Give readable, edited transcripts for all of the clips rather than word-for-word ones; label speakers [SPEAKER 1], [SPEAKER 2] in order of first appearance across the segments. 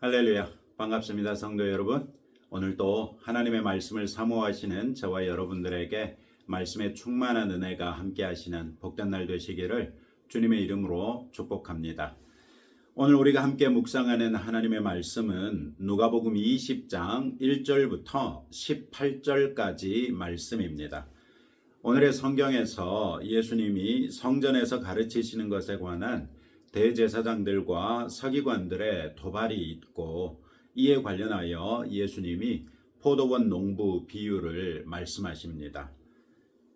[SPEAKER 1] 할렐루야, 반갑습니다 성도 여러분. 오늘 또 하나님의 말씀을 사모하시는 저와 여러분들에게 말씀의 충만한 은혜가 함께 하시는 복된 날 되시기를 주님의 이름으로 축복합니다. 오늘 우리가 함께 묵상하는 하나님의 말씀은 누가복음 20장 1절부터 18절까지 말씀입니다. 오늘의 성경에서 예수님이 성전에서 가르치시는 것에 관한 대제사장들과 서기관들의 도발이 있고, 이에 관련하여 예수님이 포도원 농부 비유를 말씀하십니다.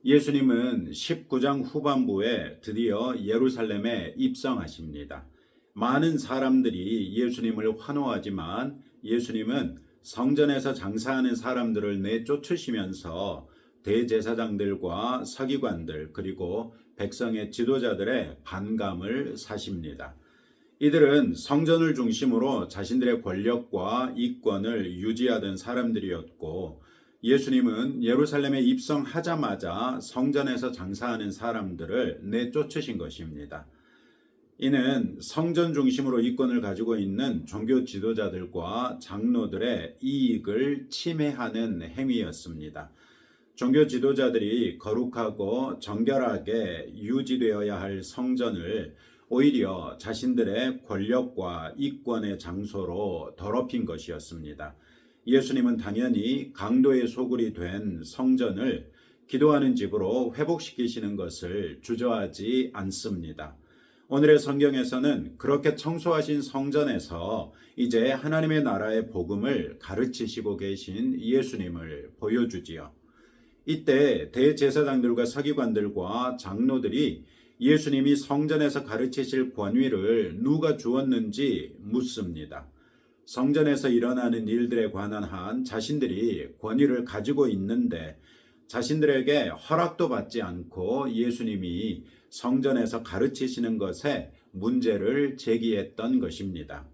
[SPEAKER 1] 예수님은 19장 후반부에 드디어 예루살렘에 입성하십니다. 많은 사람들이 예수님을 환호하지만 예수님은 성전에서 장사하는 사람들을 내쫓으시면서 대제사장들과 서기관들 그리고 백성의 지도자들의 반감을 사십니다. 이들은 성전을 중심으로 자신들의 권력과 이권을 유지하던 사람들이었고, 예수님은 예루살렘에 입성하자마자 성전에서 장사하는 사람들을 내쫓으신 것입니다. 이는 성전 중심으로 이권을 가지고 있는 종교 지도자들과 장로들의 이익을 침해하는 행위였습니다. 종교 지도자들이 거룩하고 정결하게 유지되어야 할 성전을 오히려 자신들의 권력과 이권의 장소로 더럽힌 것이었습니다. 예수님은 당연히 강도의 소굴이 된 성전을 기도하는 집으로 회복시키시는 것을 주저하지 않습니다. 오늘의 성경에서는 그렇게 청소하신 성전에서 이제 하나님의 나라의 복음을 가르치시고 계신 예수님을 보여주지요. 이때 대제사장들과 서기관들과 장로들이 예수님이 성전에서 가르치실 권위를 누가 주었는지 묻습니다. 성전에서 일어나는 일들에 관한 한 자신들이 권위를 가지고 있는데 자신들에게 허락도 받지 않고 예수님이 성전에서 가르치시는 것에 문제를 제기했던 것입니다.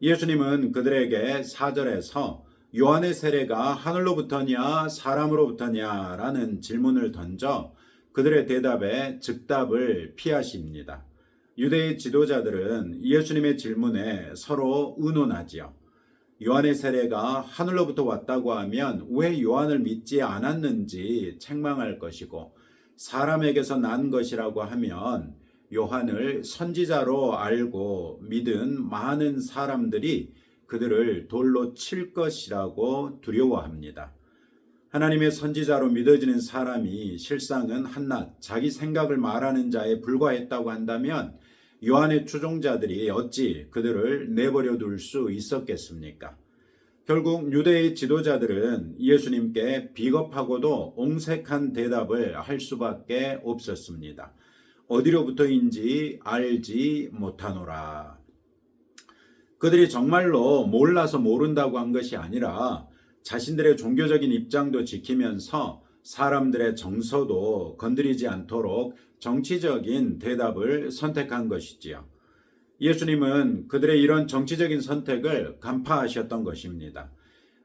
[SPEAKER 1] 예수님은 그들에게 4절에서 요한의 세례가 하늘로부터냐 사람으로부터냐 라는 질문을 던져 그들의 대답에 즉답을 피하십니다. 유대의 지도자들은 예수님의 질문에 서로 의논하지요. 요한의 세례가 하늘로부터 왔다고 하면 왜 요한을 믿지 않았는지 책망할 것이고, 사람에게서 난 것이라고 하면 요한을 선지자로 알고 믿은 많은 사람들이 그들을 돌로 칠 것이라고 두려워합니다. 하나님의 선지자로 믿어지는 사람이 실상은 한낱 자기 생각을 말하는 자에 불과했다고 한다면 요한의 추종자들이 어찌 그들을 내버려 둘 수 있었겠습니까? 결국 유대의 지도자들은 예수님께 비겁하고도 옹색한 대답을 할 수밖에 없었습니다. 어디로부터인지 알지 못하노라. 그들이 정말로 몰라서 모른다고 한 것이 아니라 자신들의 종교적인 입장도 지키면서 사람들의 정서도 건드리지 않도록 정치적인 대답을 선택한 것이지요. 예수님은 그들의 이런 정치적인 선택을 간파하셨던 것입니다.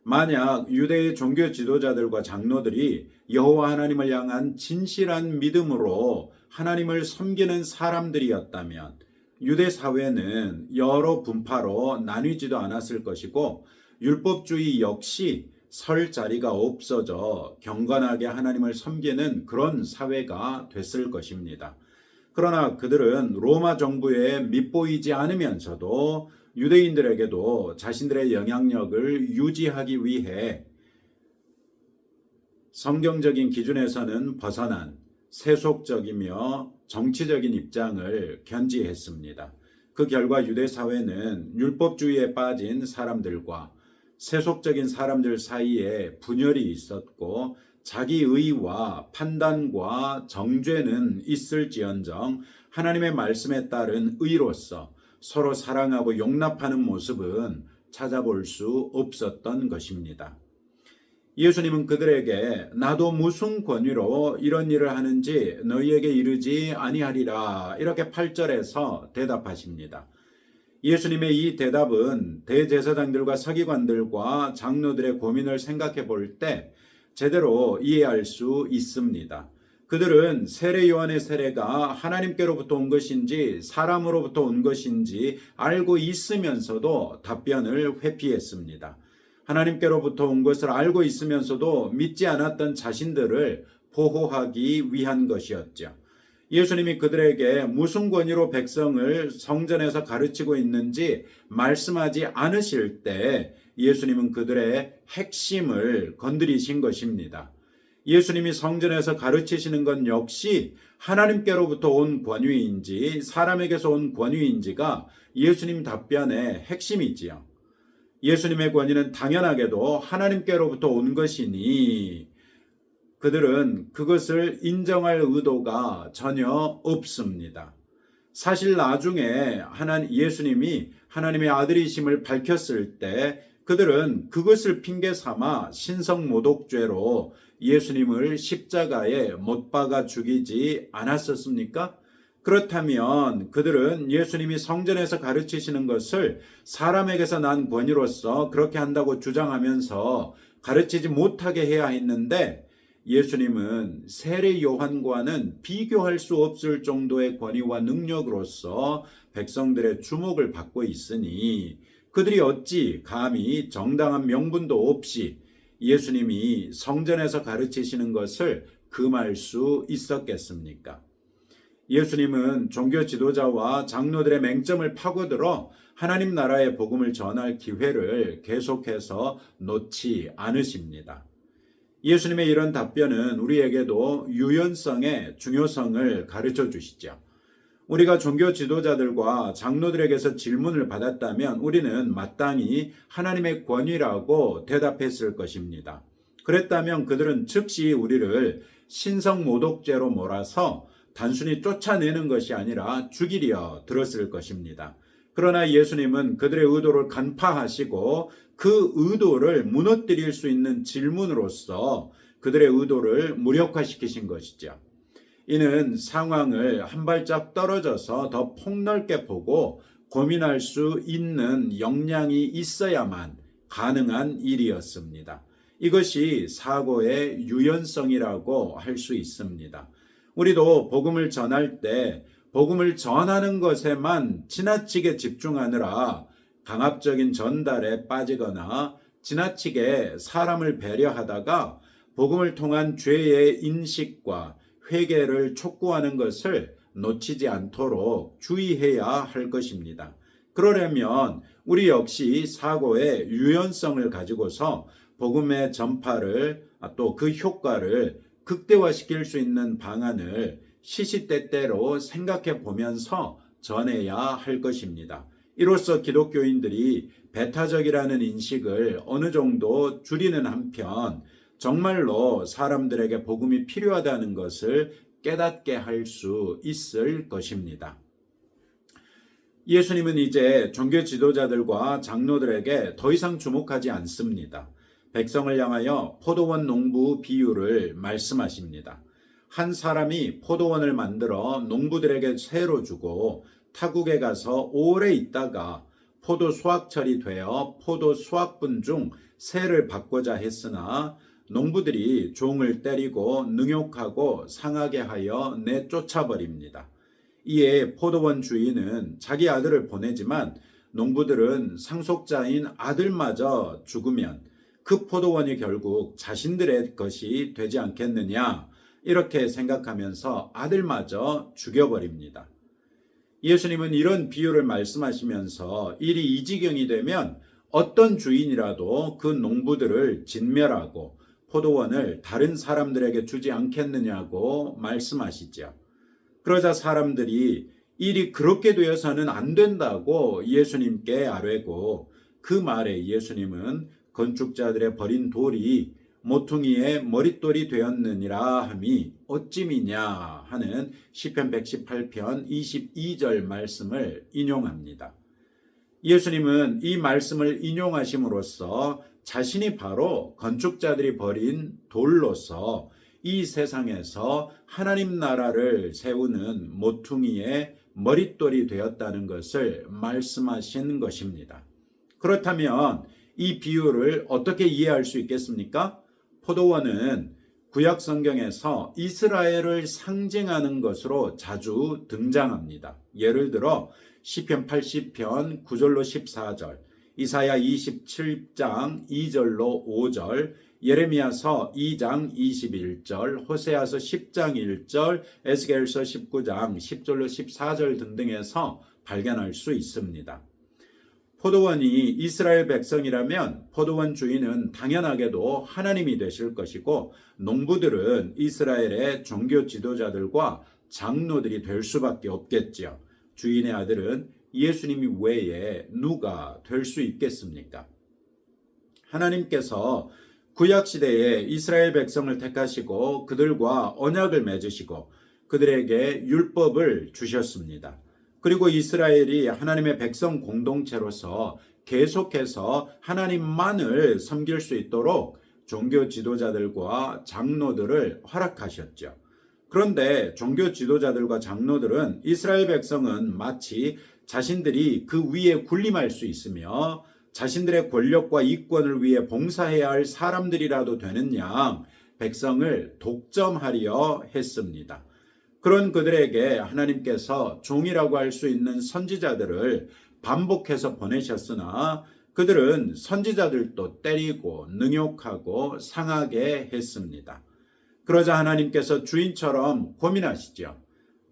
[SPEAKER 1] 만약 유대의 종교 지도자들과 장로들이 여호와 하나님을 향한 진실한 믿음으로 하나님을 섬기는 사람들이었다면 유대 사회는 여러 분파로 나뉘지도 않았을 것이고, 율법주의 역시 설 자리가 없어져 경건하게 하나님을 섬기는 그런 사회가 됐을 것입니다. 그러나 그들은 로마 정부에 밑보이지 않으면서도 유대인들에게도 자신들의 영향력을 유지하기 위해 성경적인 기준에서는 벗어난 세속적이며 정치적인 입장을 견지했습니다. 그 결과 유대 사회는 율법주의에 빠진 사람들과 세속적인 사람들 사이에 분열이 있었고, 자기 의와 판단과 정죄는 있을지언정 하나님의 말씀에 따른 의로서 서로 사랑하고 용납하는 모습은 찾아볼 수 없었던 것입니다. 예수님은 그들에게 나도 무슨 권위로 이런 일을 하는지 너희에게 이르지 아니하리라, 이렇게 8절에서 대답하십니다. 예수님의 이 대답은 대제사장들과 서기관들과 장로들의 고민을 생각해 볼 때 제대로 이해할 수 있습니다. 그들은 세례 요한의 세례가 하나님께로부터 온 것인지 사람으로부터 온 것인지 알고 있으면서도 답변을 회피했습니다. 하나님께로부터 온 것을 알고 있으면서도 믿지 않았던 자신들을 보호하기 위한 것이었죠. 예수님이 그들에게 무슨 권위로 백성을 성전에서 가르치고 있는지 말씀하지 않으실 때 예수님은 그들의 핵심을 건드리신 것입니다. 예수님이 성전에서 가르치시는 건 역시 하나님께로부터 온 권위인지 사람에게서 온 권위인지가 예수님 답변의 핵심이지요. 예수님의 권위는 당연하게도 하나님께로부터 온 것이니 그들은 그것을 인정할 의도가 전혀 없습니다. 사실 나중에 예수님이 하나님의 아들이심을 밝혔을 때 그들은 그것을 핑계 삼아 신성모독죄로 예수님을 십자가에 못 박아 죽이지 않았었습니까? 그렇다면 그들은 예수님이 성전에서 가르치시는 것을 사람에게서 난 권위로서 그렇게 한다고 주장하면서 가르치지 못하게 해야 했는데 예수님은 세례 요한과는 비교할 수 없을 정도의 권위와 능력으로서 백성들의 주목을 받고 있으니 그들이 어찌 감히 정당한 명분도 없이 예수님이 성전에서 가르치시는 것을 금할 수 있었겠습니까? 예수님은 종교 지도자와 장로들의 맹점을 파고들어 하나님 나라의 복음을 전할 기회를 계속해서 놓지 않으십니다. 예수님의 이런 답변은 우리에게도 유연성의 중요성을 가르쳐 주시죠. 우리가 종교 지도자들과 장로들에게서 질문을 받았다면 우리는 마땅히 하나님의 권위라고 대답했을 것입니다. 그랬다면 그들은 즉시 우리를 신성모독죄로 몰아서 단순히 쫓아내는 것이 아니라 죽이려 들었을 것입니다. 그러나 예수님은 그들의 의도를 간파하시고 그 의도를 무너뜨릴 수 있는 질문으로서 그들의 의도를 무력화시키신 것이죠. 이는 상황을 한 발짝 떨어져서 더 폭넓게 보고 고민할 수 있는 역량이 있어야만 가능한 일이었습니다. 이것이 사고의 유연성이라고 할 수 있습니다. 우리도 복음을 전할 때 복음을 전하는 것에만 지나치게 집중하느라 강압적인 전달에 빠지거나 지나치게 사람을 배려하다가 복음을 통한 죄의 인식과 회개를 촉구하는 것을 놓치지 않도록 주의해야 할 것입니다. 그러려면 우리 역시 사고의 유연성을 가지고서 복음의 전파를 또 그 효과를 극대화시킬 수 있는 방안을 시시때때로 생각해 보면서 전해야 할 것입니다. 이로써 기독교인들이 배타적이라는 인식을 어느 정도 줄이는 한편 정말로 사람들에게 복음이 필요하다는 것을 깨닫게 할 수 있을 것입니다. 예수님은 이제 종교 지도자들과 장로들에게 더 이상 주목하지 않습니다. 백성을 향하여 포도원 농부 비유를 말씀하십니다. 한 사람이 포도원을 만들어 농부들에게 세로 주고 타국에 가서 오래 있다가 포도 수확철이 되어 포도 수확분 중 세를 받고자 했으나 농부들이 종을 때리고 능욕하고 상하게 하여 내쫓아버립니다. 이에 포도원 주인은 자기 아들을 보내지만 농부들은 상속자인 아들마저 죽으면 그 포도원이 결국 자신들의 것이 되지 않겠느냐 이렇게 생각하면서 아들마저 죽여버립니다. 예수님은 이런 비유를 말씀하시면서 일이 이 지경이 되면 어떤 주인이라도 그 농부들을 진멸하고 포도원을 다른 사람들에게 주지 않겠느냐고 말씀하시죠. 그러자 사람들이 일이 그렇게 되어서는 안 된다고 예수님께 아뢰고 그 말에 예수님은 건축자들의 버린 돌이 모퉁이의 머릿돌이 되었느니라 함이 어찌미냐 하는 시편 118편 22절 말씀을 인용합니다. 예수님은 이 말씀을 인용하심으로써 자신이 바로 건축자들이 버린 돌로서 이 세상에서 하나님 나라를 세우는 모퉁이의 머릿돌이 되었다는 것을 말씀하신 것입니다. 그렇다면 이 비유를 어떻게 이해할 수 있겠습니까? 포도원은 구약 성경에서 이스라엘을 상징하는 것으로 자주 등장합니다. 예를 들어 시편 80편 9절로 14절, 이사야 27장 2절로 5절, 예레미야서 2장 21절, 호세아서 10장 1절, 에스겔서 19장 10절로 14절 등등에서 발견할 수 있습니다. 포도원이 이스라엘 백성이라면 포도원 주인은 당연하게도 하나님이 되실 것이고, 농부들은 이스라엘의 종교 지도자들과 장로들이 될 수밖에 없겠지요. 주인의 아들은 예수님이 외에 누가 될 수 있겠습니까? 하나님께서 구약시대에 이스라엘 백성을 택하시고 그들과 언약을 맺으시고 그들에게 율법을 주셨습니다. 그리고 이스라엘이 하나님의 백성 공동체로서 계속해서 하나님만을 섬길 수 있도록 종교 지도자들과 장로들을 허락하셨죠. 그런데 종교 지도자들과 장로들은 이스라엘 백성은 마치 자신들이 그 위에 군림할 수 있으며 자신들의 권력과 이권을 위해 봉사해야 할 사람들이라도 되는 양 백성을 독점하려 했습니다. 그런 그들에게 하나님께서 종이라고 할 수 있는 선지자들을 반복해서 보내셨으나 그들은 선지자들도 때리고 능욕하고 상하게 했습니다. 그러자 하나님께서 주인처럼 고민하시죠.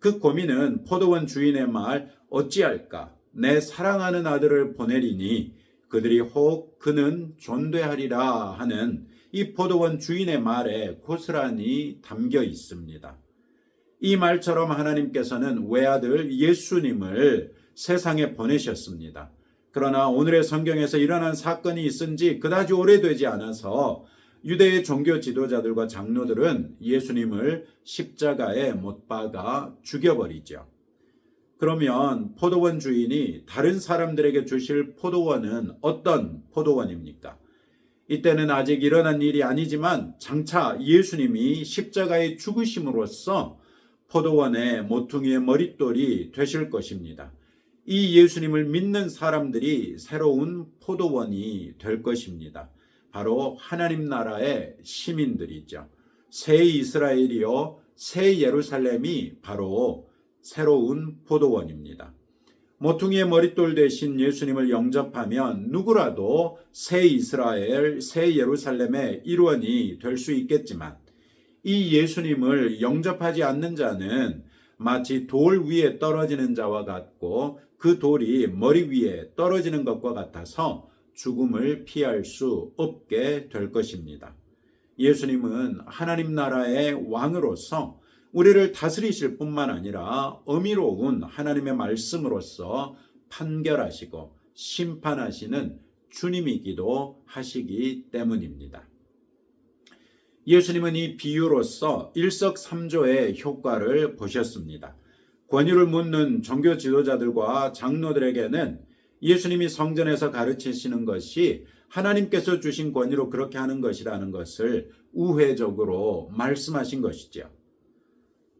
[SPEAKER 1] 그 고민은 포도원 주인의 말 어찌할까? 내 사랑하는 아들을 보내리니 그들이 혹 그는 존대하리라 하는 이 포도원 주인의 말에 고스란히 담겨 있습니다. 이 말처럼 하나님께서는 외아들 예수님을 세상에 보내셨습니다. 그러나 오늘의 성경에서 일어난 사건이 있은 지 그다지 오래되지 않아서 유대의 종교 지도자들과 장로들은 예수님을 십자가에 못 박아 죽여버리죠. 그러면 포도원 주인이 다른 사람들에게 주실 포도원은 어떤 포도원입니까? 이때는 아직 일어난 일이 아니지만 장차 예수님이 십자가에 죽으심으로써 포도원의 모퉁이의 머릿돌이 되실 것입니다. 이 예수님을 믿는 사람들이 새로운 포도원이 될 것입니다. 바로 하나님 나라의 시민들이죠. 새 이스라엘이요, 새 예루살렘이 바로 새로운 포도원입니다. 모퉁이의 머릿돌 대신 예수님을 영접하면 누구라도 새 이스라엘, 새 예루살렘의 일원이 될 수 있겠지만 이 예수님을 영접하지 않는 자는 마치 돌 위에 떨어지는 자와 같고 그 돌이 머리 위에 떨어지는 것과 같아서 죽음을 피할 수 없게 될 것입니다. 예수님은 하나님 나라의 왕으로서 우리를 다스리실 뿐만 아니라 어미로운 하나님의 말씀으로서 판결하시고 심판하시는 주님이기도 하시기 때문입니다. 예수님은 이 비유로서 일석삼조의 효과를 보셨습니다. 권위를 묻는 종교 지도자들과 장로들에게는 예수님이 성전에서 가르치시는 것이 하나님께서 주신 권위로 그렇게 하는 것이라는 것을 우회적으로 말씀하신 것이죠.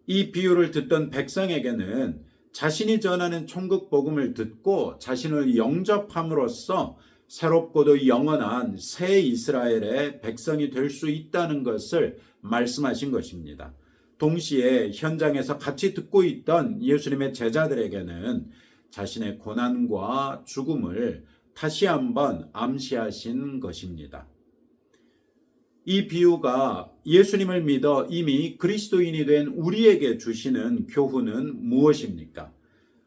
[SPEAKER 1] 이 비유를 듣던 백성에게는 자신이 전하는 천국 복음을 듣고 자신을 영접함으로써 새롭고도 영원한 새 이스라엘의 백성이 될 수 있다는 것을 말씀하신 것입니다. 동시에 현장에서 같이 듣고 있던 예수님의 제자들에게는 자신의 고난과 죽음을 다시 한번 암시하신 것입니다. 이 비유가 예수님을 믿어 이미 그리스도인이 된 우리에게 주시는 교훈은 무엇입니까?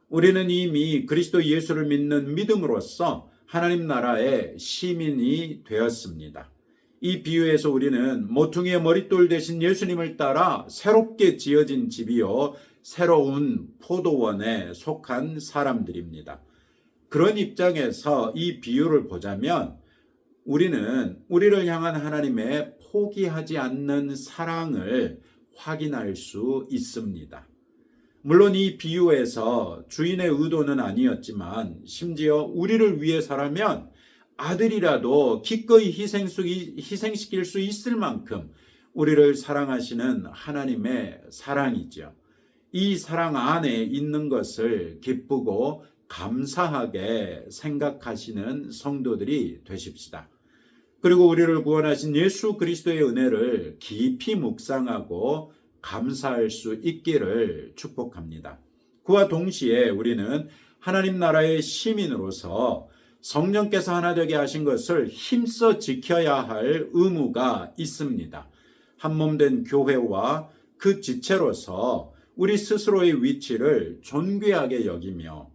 [SPEAKER 1] 우리는 이미 그리스도 예수를 믿는 믿음으로써 하나님 나라의 시민이 되었습니다. 이 비유에서 우리는 모퉁이의 머릿돌 대신 예수님을 따라 새롭게 지어진 집이요 새로운 포도원에 속한 사람들입니다. 그런 입장에서 이 비유를 보자면 우리는 우리를 향한 하나님의 포기하지 않는 사랑을 확인할 수 있습니다. 물론 이 비유에서 주인의 의도는 아니었지만 심지어 우리를 위해서라면 아들이라도 기꺼이 희생시킬 수 있을 만큼 우리를 사랑하시는 하나님의 사랑이죠. 이 사랑 안에 있는 것을 기쁘고 감사하게 생각하시는 성도들이 되십시다. 그리고 우리를 구원하신 예수 그리스도의 은혜를 깊이 묵상하고 감사할 수 있기를 축복합니다. 그와 동시에 우리는 하나님 나라의 시민으로서 성령께서 하나 되게 하신 것을 힘써 지켜야 할 의무가 있습니다. 한몸된 교회와 그 지체로서 우리 스스로의 위치를 존귀하게 여기며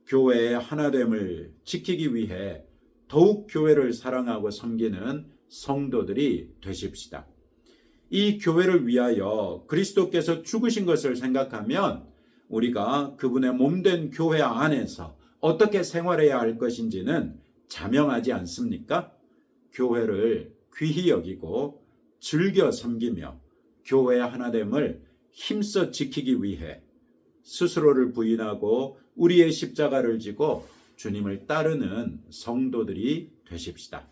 [SPEAKER 1] 교회의 하나됨을 지키기 위해 더욱 교회를 사랑하고 섬기는 성도들이 되십시다. 이 교회를 위하여 그리스도께서 죽으신 것을 생각하면 우리가 그분의 몸된 교회 안에서 어떻게 생활해야 할 것인지는 자명하지 않습니까? 교회를 귀히 여기고 즐겨 섬기며 교회의 하나됨을 힘써 지키기 위해 스스로를 부인하고 우리의 십자가를 지고 주님을 따르는 성도들이 되십시다.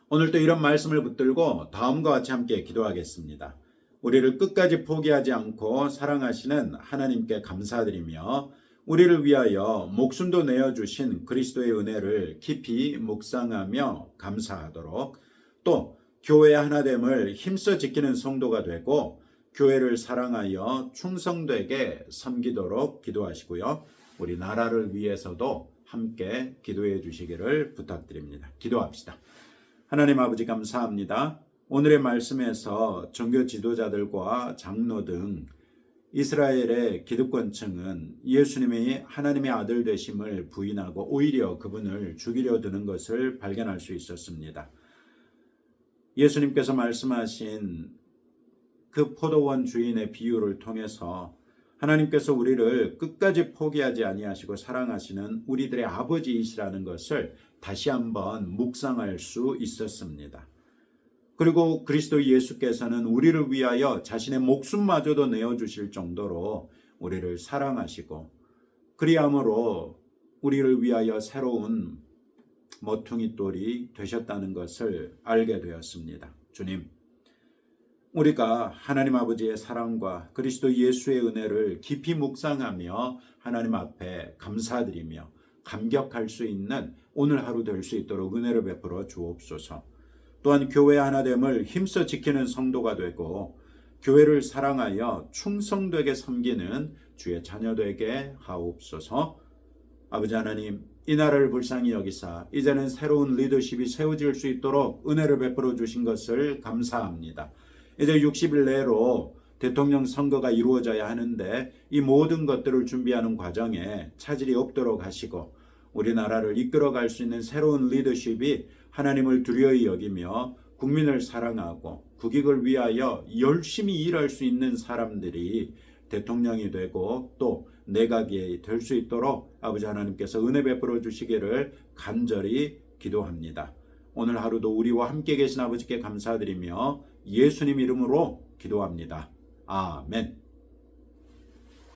[SPEAKER 1] 오늘도 이런 말씀을 붙들고 다음과 같이 함께 기도하겠습니다. 우리를 끝까지 포기하지 않고 사랑하시는 하나님께 감사드리며 우리를 위하여 목숨도 내어주신 그리스도의 은혜를 깊이 묵상하며 감사하도록, 또 교회의 하나됨을 힘써 지키는 성도가 되고 교회를 사랑하여 충성되게 섬기도록 기도하시고요. 우리 나라를 위해서도 함께 기도해 주시기를 부탁드립니다. 기도합시다. 하나님 아버지 감사합니다. 오늘의 말씀에서 종교 지도자들과 장로 등 이스라엘의 기득권층은 예수님이 하나님의 아들 되심을 부인하고 오히려 그분을 죽이려 드는 것을 발견할 수 있었습니다. 예수님께서 말씀하신 그 포도원 주인의 비유를 통해서 하나님께서 우리를 끝까지 포기하지 아니하시고 사랑하시는 우리들의 아버지이시라는 것을 다시 한번 묵상할 수 있었습니다. 그리고 그리스도 예수께서는 우리를 위하여 자신의 목숨마저도 내어주실 정도로 우리를 사랑하시고 그리함으로 우리를 위하여 새로운 모퉁이 돌이 되셨다는 것을 알게 되었습니다. 주님, 우리가 하나님 아버지의 사랑과 그리스도 예수의 은혜를 깊이 묵상하며 하나님 앞에 감사드리며 감격할 수 있는 오늘 하루 될 수 있도록 은혜를 베풀어 주옵소서. 또한 교회 하나됨을 힘써 지키는 성도가 되고 교회를 사랑하여 충성되게 섬기는 주의 자녀되게 하옵소서. 아버지 하나님, 이 나라를 불쌍히 여기사 이제는 새로운 리더십이 세워질 수 있도록 은혜를 베풀어 주신 것을 감사합니다. 이제 60일 내로 대통령 선거가 이루어져야 하는데 이 모든 것들을 준비하는 과정에 차질이 없도록 하시고 우리나라를 이끌어갈 수 있는 새로운 리더십이 하나님을 두려이 여기며 국민을 사랑하고 국익을 위하여 열심히 일할 수 있는 사람들이 대통령이 되고 또 내각이 될 수 있도록 아버지 하나님께서 은혜 베풀어 주시기를 간절히 기도합니다. 오늘 하루도 우리와 함께 계신 아버지께 감사드리며 예수님 이름으로 기도합니다. 아멘.